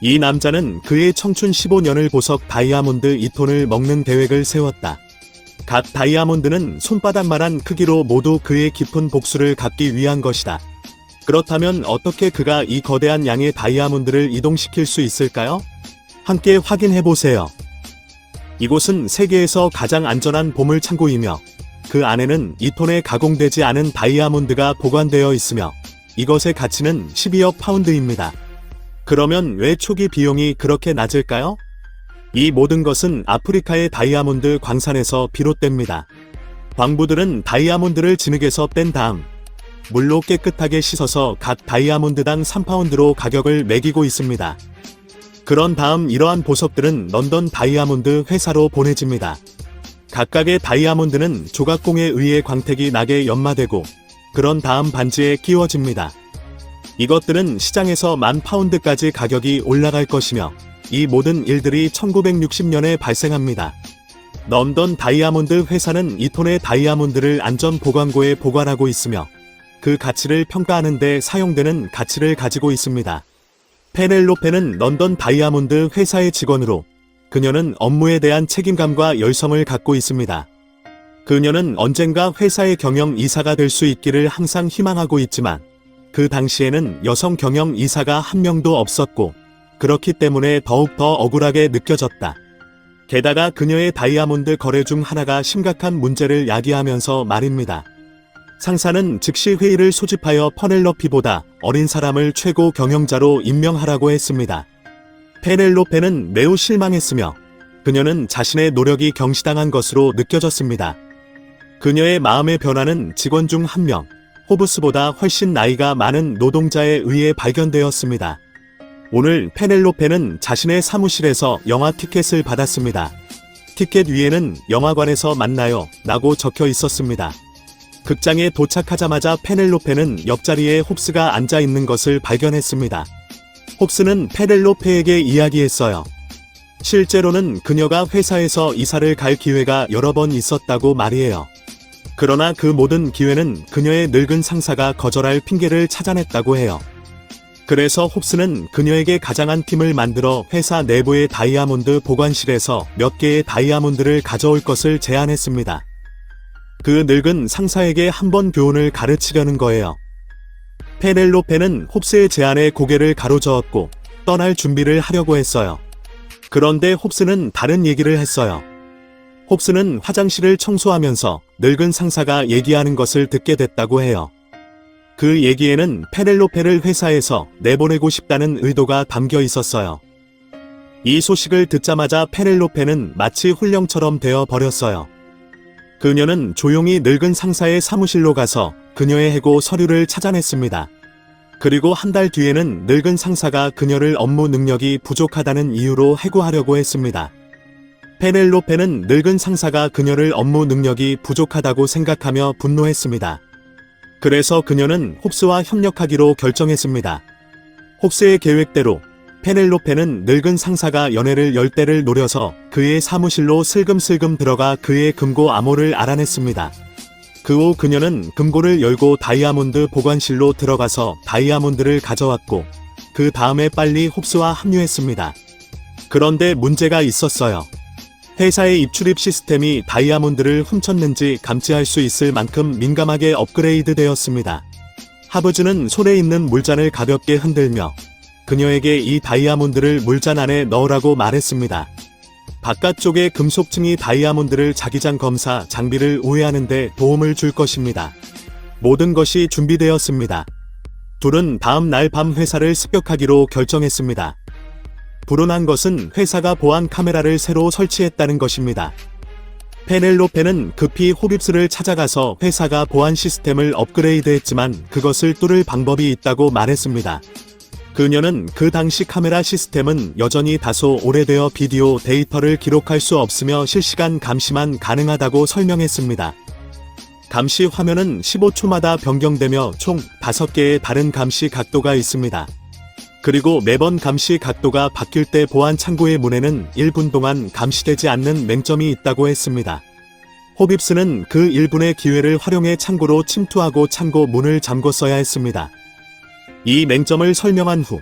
이 남자는 그의 청춘 15년을 보석 다이아몬드 2톤을 먹는 계획을 세웠다. 각 다이아몬드는 손바닥만한 크기로 모두 그의 깊은 복수를 갚기 위한 것이다. 그렇다면 어떻게 그가 이 거대한 양의 다이아몬드를 이동시킬 수 있을까요? 함께 확인해보세요. 이곳은 세계에서 가장 안전한 보물 창고이며 그 안에는 2톤의 가공되지 않은 다이아몬드가 보관되어 있으며 이것의 가치는 12억 파운드입니다. 그러면 왜 초기 비용이 그렇게 낮을까요? 이 모든 것은 아프리카의 다이아몬드 광산에서 비롯됩니다. 광부들은 다이아몬드를 진흙에서 뺀 다음 물로 깨끗하게 씻어서 각 다이아몬드당 3파운드로 가격을 매기고 있습니다. 그런 다음 이러한 보석들은 런던 다이아몬드 회사로 보내집니다. 각각의 다이아몬드는 조각공에 의해 광택이 나게 연마되고 그런 다음 반지에 끼워집니다. 이것들은 시장에서 10,000파운드까지 가격이 올라갈 것이며 이 모든 일들이 1960년에 발생합니다. 런던 다이아몬드 회사는 2톤의 다이아몬드를 안전 보관고에 보관하고 있으며 그 가치를 평가하는 데 사용되는 가치를 가지고 있습니다. 페넬로페는 런던 다이아몬드 회사의 직원으로 그녀는 업무에 대한 책임감과 열성을 갖고 있습니다. 그녀는 언젠가 회사의 경영 이사가 될 수 있기를 항상 희망하고 있지만 그 당시에는 여성 경영 이사가 한 명도 없었고 그렇기 때문에 더욱더 억울하게 느껴졌다. 게다가 그녀의 다이아몬드 거래 중 하나가 심각한 문제를 야기하면서 말입니다. 상사는 즉시 회의를 소집하여 페넬로페보다 어린 사람을 최고 경영자로 임명하라고 했습니다. 페넬로페는 매우 실망했으며 그녀는 자신의 노력이 경시당한 것으로 느껴졌습니다. 그녀의 마음의 변화는 직원 중 한 명, 호브스보다 훨씬 나이가 많은 노동자에 의해 발견되었습니다. 오늘 페넬로페는 자신의 사무실에서 영화 티켓을 받았습니다. 티켓 위에는 영화관에서 만나요 라고 적혀 있었습니다. 극장에 도착하자마자 페넬로페는 옆자리에 홉스가 앉아 있는 것을 발견했습니다. 홉스는 페넬로페에게 이야기했어요. 실제로는 그녀가 회사에서 이사를 갈 기회가 여러 번 있었다고 말이에요. 그러나 그 모든 기회는 그녀의 늙은 상사가 거절할 핑계를 찾아냈다고 해요. 그래서 홉스는 그녀에게 가장한 팀을 만들어 회사 내부의 다이아몬드 보관실에서 몇 개의 다이아몬드를 가져올 것을 제안했습니다. 그 늙은 상사에게 한 번 교훈을 가르치려는 거예요. 페넬로페는 홉스의 제안에 고개를 가로저었고 떠날 준비를 하려고 했어요. 그런데 홉스는 다른 얘기를 했어요. 홉스는 화장실을 청소하면서 늙은 상사가 얘기하는 것을 듣게 됐다고 해요. 그 얘기에는 페넬로페를 회사에서 내보내고 싶다는 의도가 담겨 있었어요. 이 소식을 듣자마자 페넬로페는 마치 훌령처럼 되어 버렸어요. 그녀는 조용히 늙은 상사의 사무실로 가서 그녀의 해고 서류를 찾아냈습니다. 그리고 한 달 뒤에는 늙은 상사가 그녀를 업무 능력이 부족하다는 이유로 해고하려고 했습니다. 페넬로페는 늙은 상사가 그녀를 업무 능력이 부족하다고 생각하며 분노했습니다. 그래서 그녀는 홉스와 협력하기로 결정했습니다. 홉스의 계획대로 페넬로페는 늙은 상사가 연애를 열 대를 노려서 그의 사무실로 슬금슬금 들어가 그의 금고 암호를 알아냈습니다. 그 후 그녀는 금고를 열고 다이아몬드 보관실로 들어가서 다이아몬드를 가져왔고 그 다음에 빨리 홉스와 합류했습니다. 그런데 문제가 있었어요. 회사의 입출입 시스템이 다이아몬드를 훔쳤는지 감지할 수 있을 만큼 민감하게 업그레이드 되었습니다. 하브즈는 손에 있는 물잔을 가볍게 흔들며 그녀에게 이 다이아몬드를 물잔 안에 넣으라고 말했습니다. 바깥쪽의 금속층이 다이아몬드를 자기장 검사 장비를 우회하는 데 도움을 줄 것입니다. 모든 것이 준비되었습니다. 둘은 다음 날 밤 회사를 습격하기로 결정했습니다. 불운한 것은 회사가 보안 카메라를 새로 설치했다는 것입니다. 페넬로페는 급히 호빕스를 찾아가서 회사가 보안 시스템을 업그레이드했지만 그것을 뚫을 방법이 있다고 말했습니다. 그녀는 그 당시 카메라 시스템은 여전히 다소 오래되어 비디오 데이터를 기록할 수 없으며 실시간 감시만 가능하다고 설명했습니다. 감시 화면은 15초마다 변경되며 총 5개의 다른 감시 각도가 있습니다. 그리고 매번 감시 각도가 바뀔 때 보안 창고의 문에는 1분 동안 감시되지 않는 맹점이 있다고 했습니다. 호빕스는 그 1분의 기회를 활용해 창고로 침투하고 창고 문을 잠궜어야 했습니다. 이 맹점을 설명한 후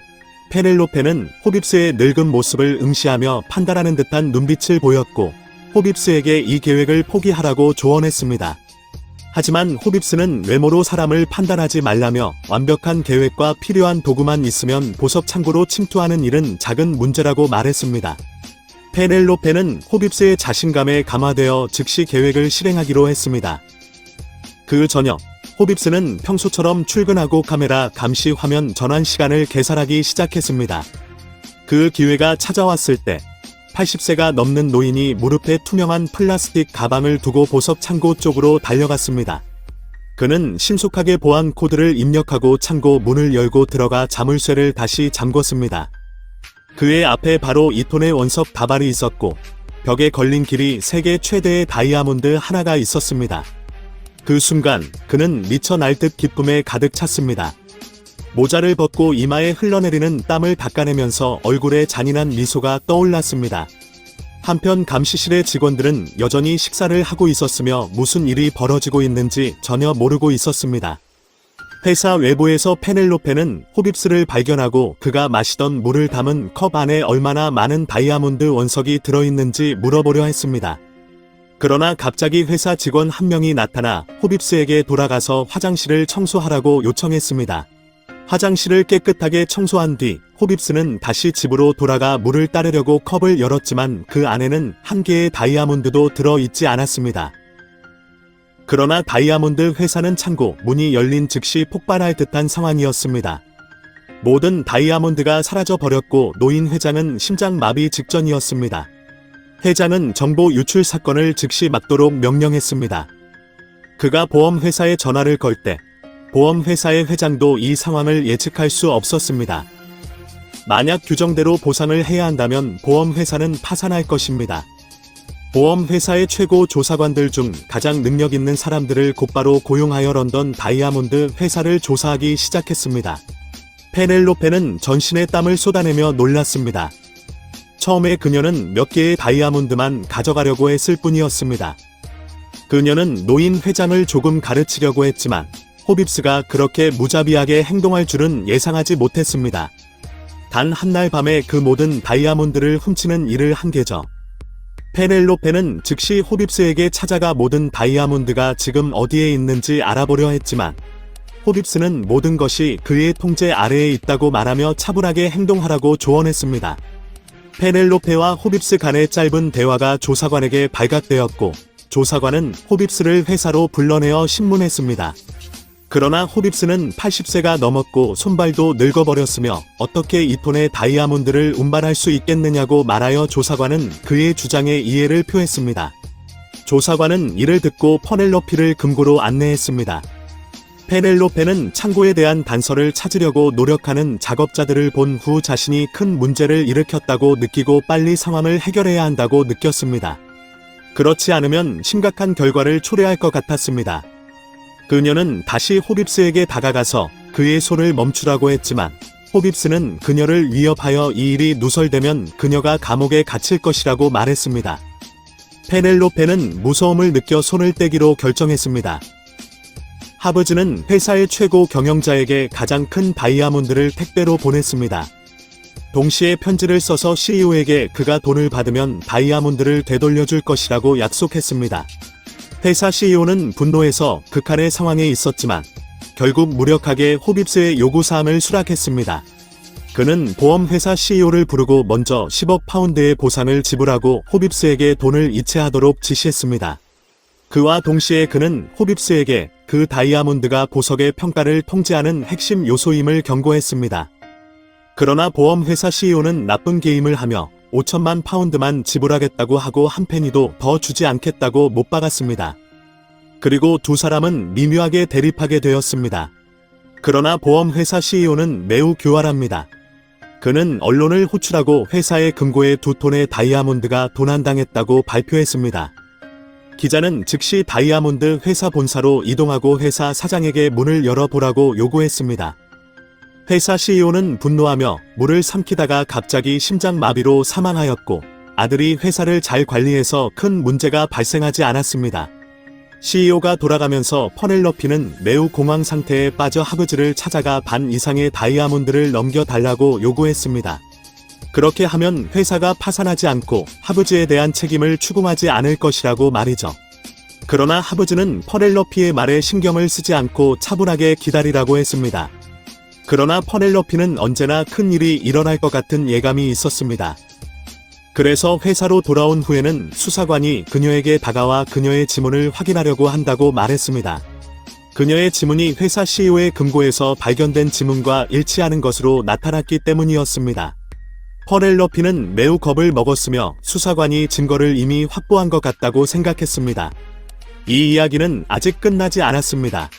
페넬로페는 호빕스의 늙은 모습을 응시하며 판단하는 듯한 눈빛을 보였고 호빕스에게 이 계획을 포기하라고 조언했습니다. 하지만 호빕스는 외모로 사람을 판단하지 말라며 완벽한 계획과 필요한 도구만 있으면 보석 창고로 침투하는 일은 작은 문제라고 말했습니다. 페넬로페는 호빕스의 자신감에 감화되어 즉시 계획을 실행하기로 했습니다. 그 저녁, 호빕스는 평소처럼 출근하고 카메라 감시 화면 전환 시간을 계산하기 시작했습니다. 그 기회가 찾아왔을 때 80세가 넘는 노인이 무릎에 투명한 플라스틱 가방을 두고 보석 창고 쪽으로 달려갔습니다. 그는 신속하게 보안 코드를 입력하고 창고 문을 열고 들어가 자물쇠를 다시 잠궜습니다. 그의 앞에 바로 2톤의 원석 다발이 있었고 벽에 걸린 길이 세계 최대의 다이아몬드 하나가 있었습니다. 그 순간 그는 미쳐 날 듯 기쁨에 가득 찼습니다. 모자를 벗고 이마에 흘러내리는 땀을 닦아내면서 얼굴에 잔인한 미소가 떠올랐습니다. 한편 감시실의 직원들은 여전히 식사를 하고 있었으며 무슨 일이 벌어지고 있는지 전혀 모르고 있었습니다. 회사 외부에서 페넬로페는 호빕스를 발견하고 그가 마시던 물을 담은 컵 안에 얼마나 많은 다이아몬드 원석이 들어있는지 물어보려 했습니다. 그러나 갑자기 회사 직원 한 명이 나타나 호빕스에게 돌아가서 화장실을 청소하라고 요청했습니다. 화장실을 깨끗하게 청소한 뒤 호빕스는 다시 집으로 돌아가 물을 따르려고 컵을 열었지만 그 안에는 한 개의 다이아몬드도 들어있지 않았습니다. 그러나 다이아몬드 회사는 창고 문이 열린 즉시 폭발할 듯한 상황이었습니다. 모든 다이아몬드가 사라져 버렸고 노인 회장은 심장마비 직전이었습니다. 회장은 정보 유출 사건을 즉시 막도록 명령했습니다. 그가 보험회사에 전화를 걸 때 보험회사의 회장도 이 상황을 예측할 수 없었습니다. 만약 규정대로 보상을 해야 한다면 보험회사는 파산할 것입니다. 보험회사의 최고 조사관들 중 가장 능력 있는 사람들을 곧바로 고용하여 런던 다이아몬드 회사를 조사하기 시작했습니다. 페넬로페는 전신의 땀을 쏟아내며 놀랐습니다. 처음에 그녀는 몇 개의 다이아몬드만 가져가려고 했을 뿐이었습니다. 그녀는 노인 회장을 조금 가르치려고 했지만 호빕스가 그렇게 무자비하게 행동할 줄은 예상하지 못했습니다. 단 한날 밤에 그 모든 다이아몬드를 훔치는 일을 한 게죠. 페넬로페는 즉시 호빕스에게 찾아가 모든 다이아몬드가 지금 어디에 있는지 알아보려 했지만 호빕스는 모든 것이 그의 통제 아래에 있다고 말하며 차분하게 행동하라고 조언했습니다. 페넬로페와 호빕스 간의 짧은 대화가 조사관에게 발각되었고 조사관은 호빕스를 회사로 불러내어 신문했습니다. 그러나 호빕스는 80세가 넘었고 손발도 늙어버렸으며 어떻게 2톤의 다이아몬드를 운반할 수 있겠느냐고 말하여 조사관은 그의 주장에 이해를 표했습니다. 조사관은 이를 듣고 페넬로페를 금고로 안내했습니다. 페넬로페는 창고에 대한 단서를 찾으려고 노력하는 작업자들을 본 후 자신이 큰 문제를 일으켰다고 느끼고 빨리 상황을 해결해야 한다고 느꼈습니다. 그렇지 않으면 심각한 결과를 초래할 것 같았습니다. 그녀는 다시 호빕스에게 다가가서 그의 손을 멈추라고 했지만 호빕스는 그녀를 위협하여 이 일이 누설되면 그녀가 감옥에 갇힐 것이라고 말했습니다. 페넬로페는 무서움을 느껴 손을 떼기로 결정했습니다. 하브즈는 회사의 최고 경영자에게 가장 큰 다이아몬드를 택배로 보냈습니다. 동시에 편지를 써서 CEO에게 그가 돈을 받으면 다이아몬드를 되돌려줄 것이라고 약속했습니다. 회사 CEO는 분노해서 극한의 상황에 있었지만 결국 무력하게 호빕스의 요구사항을 수락했습니다. 그는 보험회사 CEO를 부르고 먼저 10억 파운드의 보상을 지불하고 호빕스에게 돈을 이체하도록 지시했습니다. 그와 동시에 그는 호빕스에게 그 다이아몬드가 보석의 평가를 통제하는 핵심 요소임을 경고했습니다. 그러나 보험회사 CEO는 나쁜 게임을 하며 5천만 파운드만 지불하겠다고 하고 한 페니도 더 주지 않겠다고 못 박았습니다. 그리고 두 사람은 미묘하게 대립하게 되었습니다. 그러나 보험회사 CEO는 매우 교활합니다. 그는 언론을 호출하고 회사의 금고에 2톤의 다이아몬드가 도난당했다고 발표했습니다. 기자는 즉시 다이아몬드 회사 본사로 이동하고 회사 사장에게 문을 열어보라고 요구했습니다. 회사 CEO는 분노하며 물을 삼키다가 갑자기 심장마비로 사망하였고 아들이 회사를 잘 관리해서 큰 문제가 발생하지 않았습니다. CEO가 돌아가면서 퍼넬러피는 매우 공황 상태에 빠져 하브즈를 찾아가 반 이상의 다이아몬드를 넘겨달라고 요구했습니다. 그렇게 하면 회사가 파산하지 않고 하브즈에 대한 책임을 추궁하지 않을 것이라고 말이죠. 그러나 하브즈는 퍼넬러피의 말에 신경을 쓰지 않고 차분하게 기다리라고 했습니다. 그러나 퍼넬러피는 언제나 큰 일이 일어날 것 같은 예감이 있었습니다. 그래서 회사로 돌아온 후에는 수사관이 그녀에게 다가와 그녀의 지문을 확인하려고 한다고 말했습니다. 그녀의 지문이 회사 CEO의 금고에서 발견된 지문과 일치하는 것으로 나타났기 때문이었습니다. 퍼넬러피는 매우 겁을 먹었으며 수사관이 증거를 이미 확보한 것 같다고 생각했습니다. 이 이야기는 아직 끝나지 않았습니다.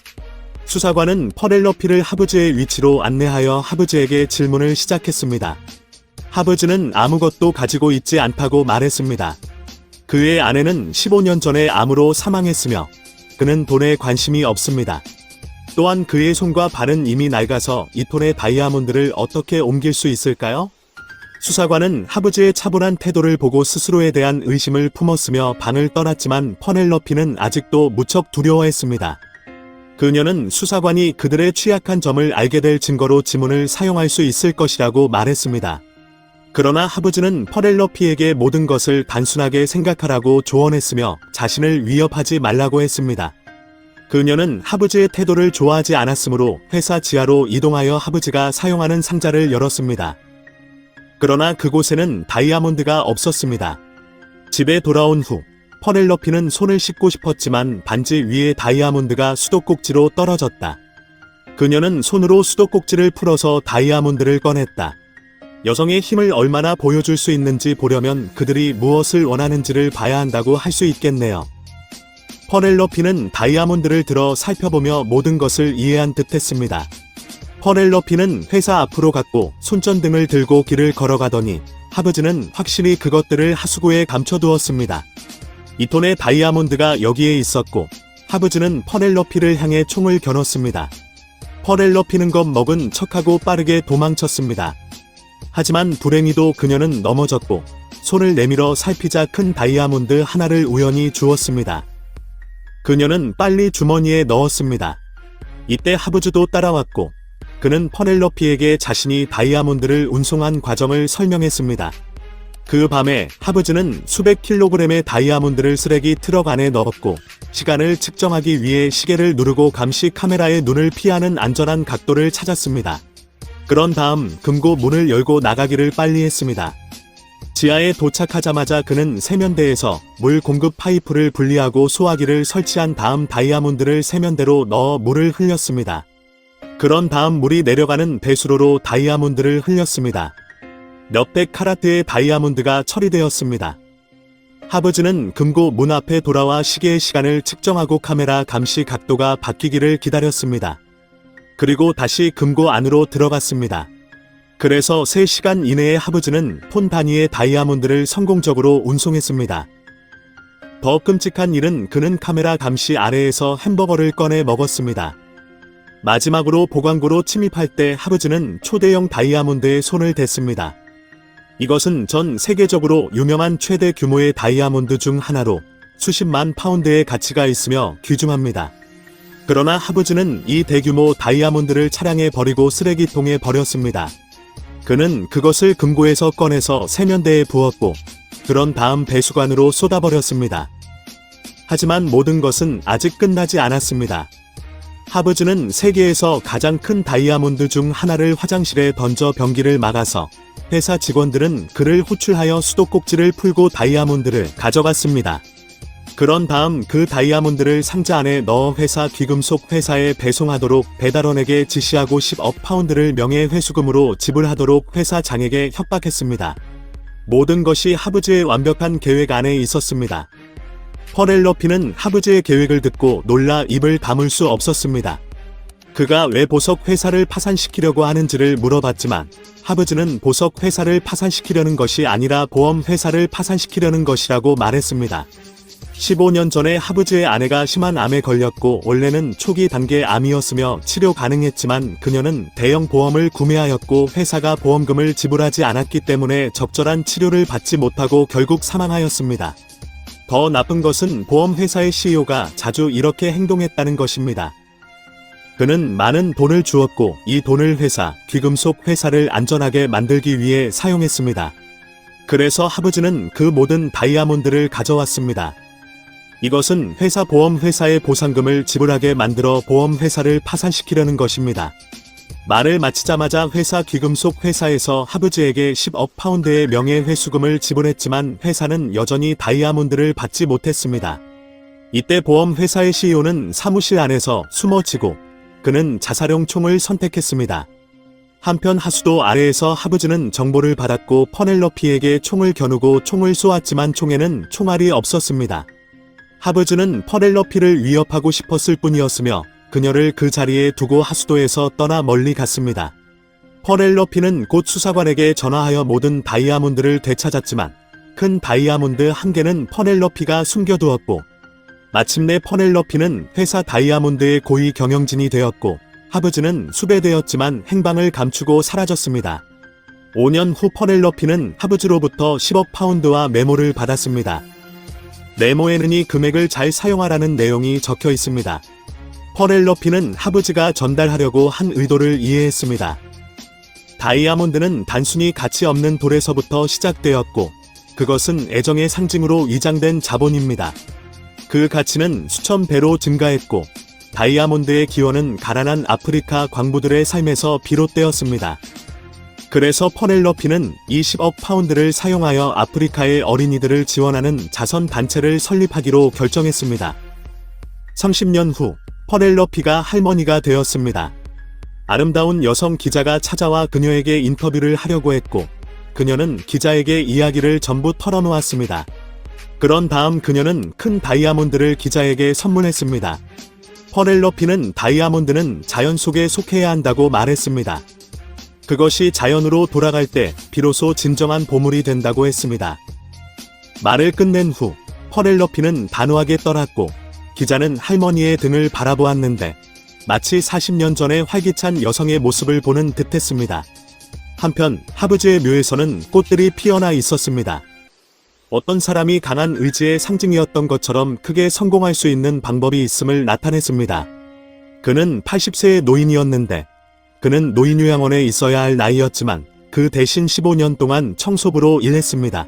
수사관은 퍼넬러피를 하브즈의 위치로 안내하여 하브즈에게 질문을 시작했습니다. 하브즈는 아무것도 가지고 있지 않다고 말했습니다. 그의 아내는 15년 전에 암으로 사망했으며 그는 돈에 관심이 없습니다. 또한 그의 손과 발은 이미 낡아서 이 톤의 다이아몬드를 어떻게 옮길 수 있을까요? 수사관은 하브즈의 차분한 태도를 보고 스스로에 대한 의심을 품었으며 방을 떠났지만 퍼넬러피는 아직도 무척 두려워했습니다. 그녀는 수사관이 그들의 취약한 점을 알게 될 증거로 지문을 사용할 수 있을 것이라고 말했습니다. 그러나 하브즈는 퍼넬러피에게 모든 것을 단순하게 생각하라고 조언했으며 자신을 위협하지 말라고 했습니다. 그녀는 하브즈의 태도를 좋아하지 않았으므로 회사 지하로 이동하여 하브즈가 사용하는 상자를 열었습니다. 그러나 그곳에는 다이아몬드가 없었습니다. 집에 돌아온 후 퍼넬러피는 손을 씻고 싶었지만 반지 위에 다이아몬드가 수도꼭지로 떨어졌다. 그녀는 손으로 수도꼭지를 풀어서 다이아몬드를 꺼냈다. 여성의 힘을 얼마나 보여줄 수 있는지 보려면 그들이 무엇을 원하는지를 봐야 한다고 할 수 있겠네요. 퍼넬러피는 다이아몬드를 들어 살펴보며 모든 것을 이해한 듯 했습니다. 퍼넬러피는 회사 앞으로 갔고 손전등을 들고 길을 걸어가더니 하브즈는 확실히 그것들을 하수구에 감춰두었습니다. 이 톤의 다이아몬드가 여기에 있었고 하브즈는 퍼넬러피를 향해 총을 겨눴습니다. 퍼넬러피는 겁먹은 척하고 빠르게 도망쳤습니다. 하지만 불행히도 그녀는 넘어졌고 손을 내밀어 살피자 큰 다이아몬드 하나를 우연히 주었습니다. 그녀는 빨리 주머니에 넣었습니다. 이때 하브즈도 따라왔고 그는 퍼넬러피에게 자신이 다이아몬드를 운송한 과정을 설명했습니다. 그 밤에 하브즈는 수백 킬로그램의 다이아몬드를 쓰레기 트럭 안에 넣었고 시간을 측정하기 위해 시계를 누르고 감시 카메라의 눈을 피하는 안전한 각도를 찾았습니다. 그런 다음 금고 문을 열고 나가기를 빨리 했습니다. 지하에 도착하자마자 그는 세면대에서 물 공급 파이프를 분리하고 소화기를 설치한 다음 다이아몬드를 세면대로 넣어 물을 흘렸습니다. 그런 다음 물이 내려가는 배수로로 다이아몬드를 흘렸습니다. 몇백 카라트의 다이아몬드가 처리되었습니다. 하브즈는 금고 문 앞에 돌아와 시계의 시간을 측정하고 카메라 감시 각도가 바뀌기를 기다렸습니다. 그리고 다시 금고 안으로 들어갔습니다. 그래서 3시간 이내에 하브즈는 톤 단위의 다이아몬드를 성공적으로 운송했습니다. 더 끔찍한 일은 그는 카메라 감시 아래에서 햄버거를 꺼내 먹었습니다. 마지막으로 보관고로 침입할 때 하브즈는 초대형 다이아몬드에 손을 댔습니다. 이것은 전 세계적으로 유명한 최대 규모의 다이아몬드 중 하나로 수십만 파운드의 가치가 있으며 귀중합니다. 그러나 하브즈는 이 대규모 다이아몬드를 차량에 버리고 쓰레기통에 버렸습니다. 그는 그것을 금고에서 꺼내서 세면대에 부었고 그런 다음 배수관으로 쏟아버렸습니다. 하지만 모든 것은 아직 끝나지 않았습니다. 하브즈는 세계에서 가장 큰 다이아몬드 중 하나를 화장실에 던져 변기를 막아서 회사 직원들은 그를 호출하여 수도꼭지를 풀고 다이아몬드를 가져갔습니다. 그런 다음 그 다이아몬드를 상자 안에 넣어 회사 귀금속 회사에 배송하도록 배달원에게 지시하고 10억 파운드를 명예회수금으로 지불하도록 회사장에게 협박했습니다. 모든 것이 하브즈의 완벽한 계획 안에 있었습니다. 퍼넬러피는 하브즈의 계획을 듣고 놀라 입을 다물 수 없었습니다. 그가 왜 보석 회사를 파산시키려고 하는지를 물어봤지만 하브즈는 보석 회사를 파산시키려는 것이 아니라 보험 회사를 파산시키려는 것이라고 말했습니다. 15년 전에 하브즈의 아내가 심한 암에 걸렸고 원래는 초기 단계 암이었으며 치료 가능했지만 그녀는 대형 보험을 구매하였고 회사가 보험금을 지불하지 않았기 때문에 적절한 치료를 받지 못하고 결국 사망하였습니다. 더 나쁜 것은 보험회사의 CEO가 자주 이렇게 행동했다는 것입니다. 그는 많은 돈을 주었고 이 돈을 회사, 귀금속 회사를 안전하게 만들기 위해 사용했습니다. 그래서 하브즈는 그 모든 다이아몬드를 가져왔습니다. 이것은 회사 보험회사의 보상금을 지불하게 만들어 보험회사를 파산시키려는 것입니다. 말을 마치자마자 회사 귀금속 회사에서 하브즈에게 10억 파운드의 명예회수금을 지불했지만 회사는 여전히 다이아몬드를 받지 못했습니다. 이때 보험회사의 CEO는 사무실 안에서 숨어지고 그는 자살용 총을 선택했습니다. 한편 하수도 아래에서 하브즈는 정보를 받았고 퍼넬러피에게 총을 겨누고 총을 쏘았지만 총에는 총알이 없었습니다. 하브즈는 퍼넬러피를 위협하고 싶었을 뿐이었으며 그녀를 그 자리에 두고 하수도에서 떠나 멀리 갔습니다. 퍼넬러피는 곧 수사관에게 전화하여 모든 다이아몬드를 되찾았지만 큰 다이아몬드 한 개는 퍼넬러피가 숨겨두었고 마침내 퍼넬러피는 회사 다이아몬드의 고위 경영진이 되었고 하브즈는 수배되었지만 행방을 감추고 사라졌습니다. 5년 후 퍼넬러피는 하브즈로부터 10억 파운드와 메모를 받았습니다. 메모에는 이 금액을 잘 사용하라는 내용이 적혀 있습니다. 퍼넬러피는 하브즈가 전달하려고 한 의도를 이해했습니다. 다이아몬드는 단순히 가치 없는 돌에서부터 시작되었고 그것은 애정의 상징으로 위장된 자본입니다. 그 가치는 수천 배로 증가했고 다이아몬드의 기원은 가난한 아프리카 광부들의 삶에서 비롯되었습니다. 그래서 퍼넬러피는 이 10억 파운드를 사용하여 아프리카의 어린이들을 지원하는 자선 단체를 설립하기로 결정했습니다. 30년 후 퍼넬러피가 할머니가 되었습니다. 아름다운 여성 기자가 찾아와 그녀에게 인터뷰를 하려고 했고 그녀는 기자에게 이야기를 전부 털어놓았습니다. 그런 다음 그녀는 큰 다이아몬드를 기자에게 선물했습니다. 퍼넬러피는 다이아몬드는 자연 속에 속해야 한다고 말했습니다. 그것이 자연으로 돌아갈 때 비로소 진정한 보물이 된다고 했습니다. 말을 끝낸 후 퍼넬러피는 단호하게 떠났고 기자는 할머니의 등을 바라보았는데 마치 40년 전의 활기찬 여성의 모습을 보는 듯했습니다. 한편 하브즈의 묘에서는 꽃들이 피어나 있었습니다. 어떤 사람이 강한 의지의 상징이었던 것처럼 크게 성공할 수 있는 방법이 있음을 나타냈습니다. 그는 80세의 노인이었는데 그는 노인요양원에 있어야 할 나이였지만 그 대신 15년 동안 청소부로 일했습니다.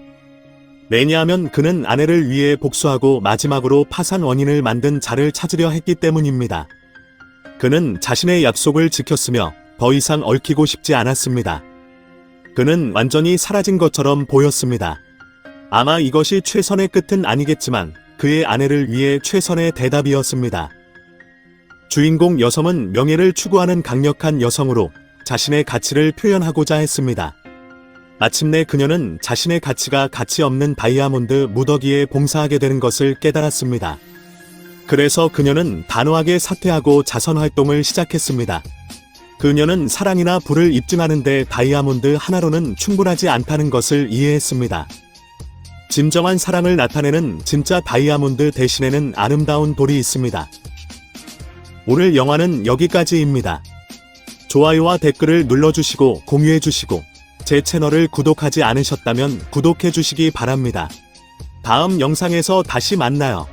왜냐하면 그는 아내를 위해 복수하고 마지막으로 파산 원인을 만든 자를 찾으려 했기 때문입니다. 그는 자신의 약속을 지켰으며 더 이상 얽히고 싶지 않았습니다. 그는 완전히 사라진 것처럼 보였습니다. 아마 이것이 최선의 끝은 아니겠지만 그의 아내를 위해 최선의 대답이었습니다. 주인공 여성은 명예를 추구하는 강력한 여성으로 자신의 가치를 표현하고자 했습니다. 마침내 그녀는 자신의 가치가 가치 없는 다이아몬드 무더기에 봉사하게 되는 것을 깨달았습니다. 그래서 그녀는 단호하게 사퇴하고 자선 활동을 시작했습니다. 그녀는 사랑이나 부를 입증하는데 다이아몬드 하나로는 충분하지 않다는 것을 이해했습니다. 진정한 사랑을 나타내는 진짜 다이아몬드 대신에는 아름다운 돌이 있습니다. 오늘 영화는 여기까지입니다. 좋아요와 댓글을 눌러주시고 공유해주시고 제 채널을 구독하지 않으셨다면 구독해주시기 바랍니다. 다음 영상에서 다시 만나요.